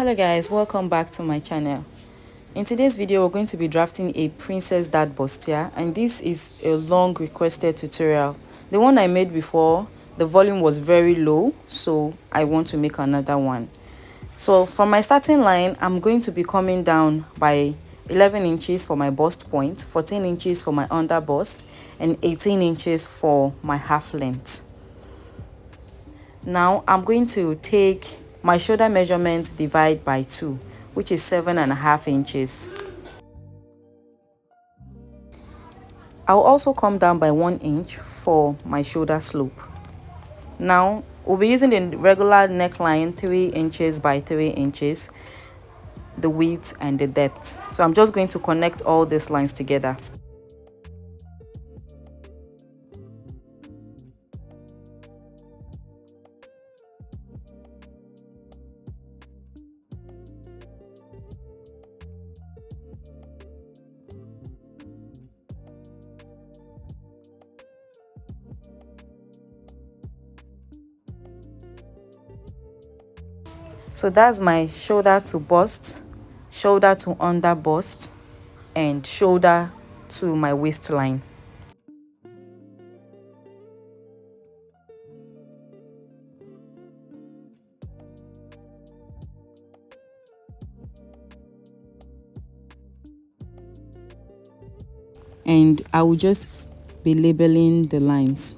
Hello guys, welcome back to my channel. In today's video we're going to be drafting a princess dart bustier, and this is a long requested tutorial. The one I made before, the volume was very low, so I want to make another one. So from my starting line, I'm going to be coming down by 11 inches for my bust point, 14 inches for my under bust, and 18 inches for my half length. Now I'm going to take my shoulder measurement, divide by 2, which is 7.5 inches. I'll also come down by 1 inch for my shoulder slope. Now we'll be using the regular neckline, 3 inches by 3 inches, the width and the depth. So I'm just going to connect all these lines together. So that's my shoulder to bust, shoulder to under bust, and shoulder to my waistline. And I will just be labeling the lines.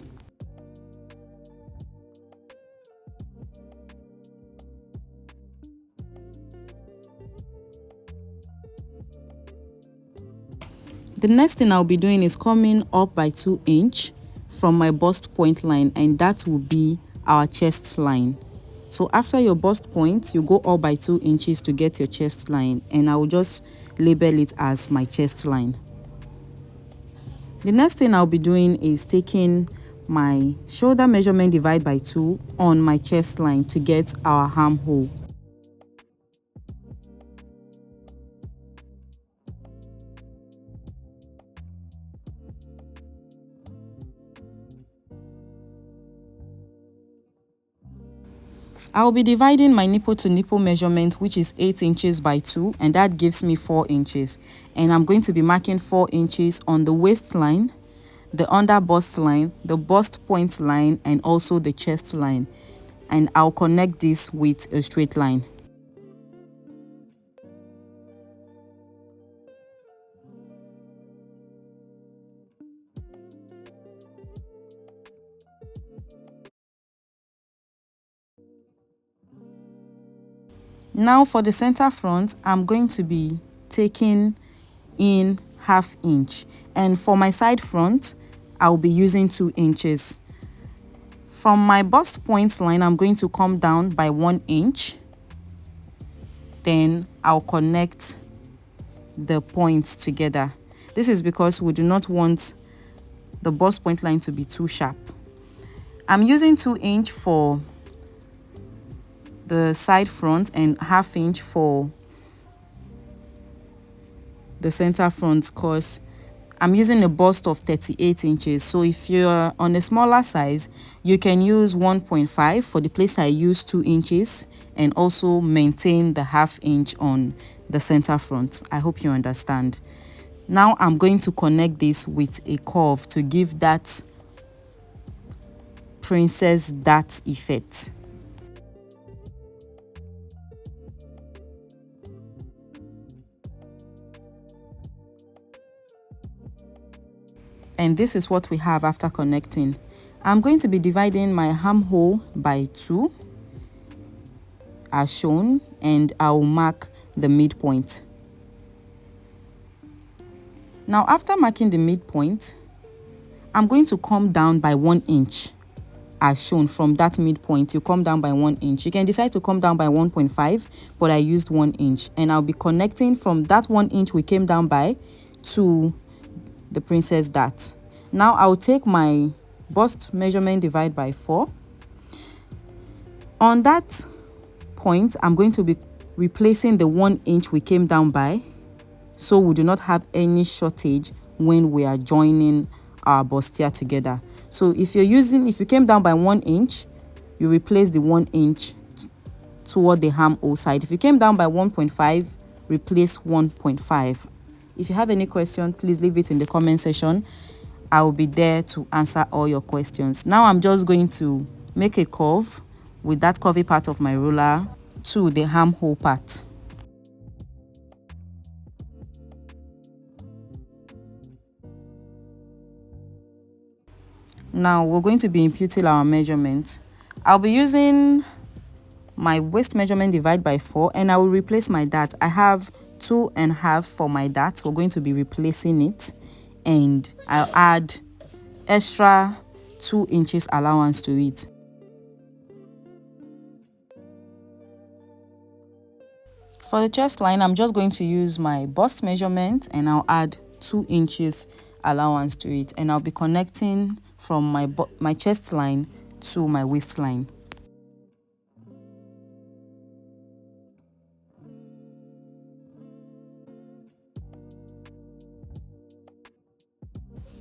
The next thing I'll be doing is coming up by 2 inches from my bust point line, and that will be our chest line. So after your bust point, you go up by 2 inches to get your chest line, and I will just label it as my chest line. The next thing I'll be doing is taking my shoulder measurement, divide by 2 on my chest line to get our armhole. I'll be dividing my nipple to nipple measurement, which is 8 inches by 2, and that gives me 4 inches. And I'm going to be marking 4 inches on the waistline, the under bust line, the bust point line, and also the chest line. And I'll connect this with a straight line. Now for the center front, I'm going to be taking in 1/2 inch, and for my side front I'll be using 2 inches. From my bust point line, I'm going to come down by 1 inch, then I'll connect the points together. This is because we do not want the bust point line to be too sharp. I'm using 2 inch for the side front and 1/2 inch for the center front, because I'm using a bust of 38 inches. So if you're on a smaller size, you can use 1.5 for the place I use 2 inches, and also maintain the 1/2 inch on the center front. I hope you understand. Now I'm going to connect this with a curve to give that princess dart effect. And this is what we have after connecting. I'm going to be dividing my armhole by 2 as shown, and I'll mark the midpoint. Now after marking the midpoint, I'm going to come down by 1 inch as shown. From that midpoint, you come down by 1 inch. You can decide to come down by 1.5, but I used 1 inch, and I'll be connecting from that 1 inch we came down by to the princess dart. Now I'll take my bust measurement, divide by 4. On that point, I'm going to be replacing the 1 inch we came down by, so we do not have any shortage when we are joining our bustier together. So if you came down by 1 inch, you replace the 1 inch toward the armhole side. If you came down by 1.5, replace 1.5. If you have any question, please leave it in the comment section. I will be there to answer all your questions. Now I'm just going to make a curve with that curvy part of my ruler to the armhole part. Now we're going to be imputing our measurement. I'll be using my waist measurement divided by 4, and I will replace my dart. I have 2.5 for my dart. We're going to be replacing it, and I'll add extra 2 inches allowance to it. For the chest line, I'm just going to use my bust measurement, and I'll add 2 inches allowance to it, and I'll be connecting from my chest line to my waistline.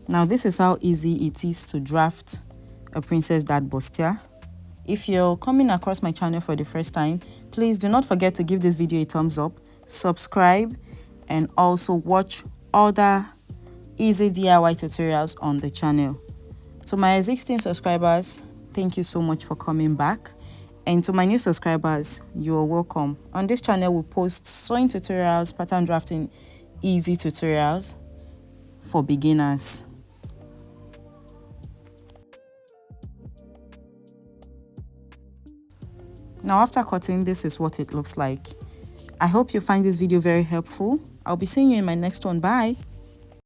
Now this is how easy it is to draft a princess dart bustier. If you're coming across my channel for the first time, please do not forget to give this video a thumbs up, subscribe, and also watch other easy DIY tutorials on the channel. To my existing subscribers, thank you so much for coming back. And to my new subscribers, you're welcome. On this channel, we post sewing tutorials, pattern drafting, easy tutorials for beginners. Now after cutting, this is what it looks like. I hope you find this video very helpful. I'll be seeing you in my next one. Bye.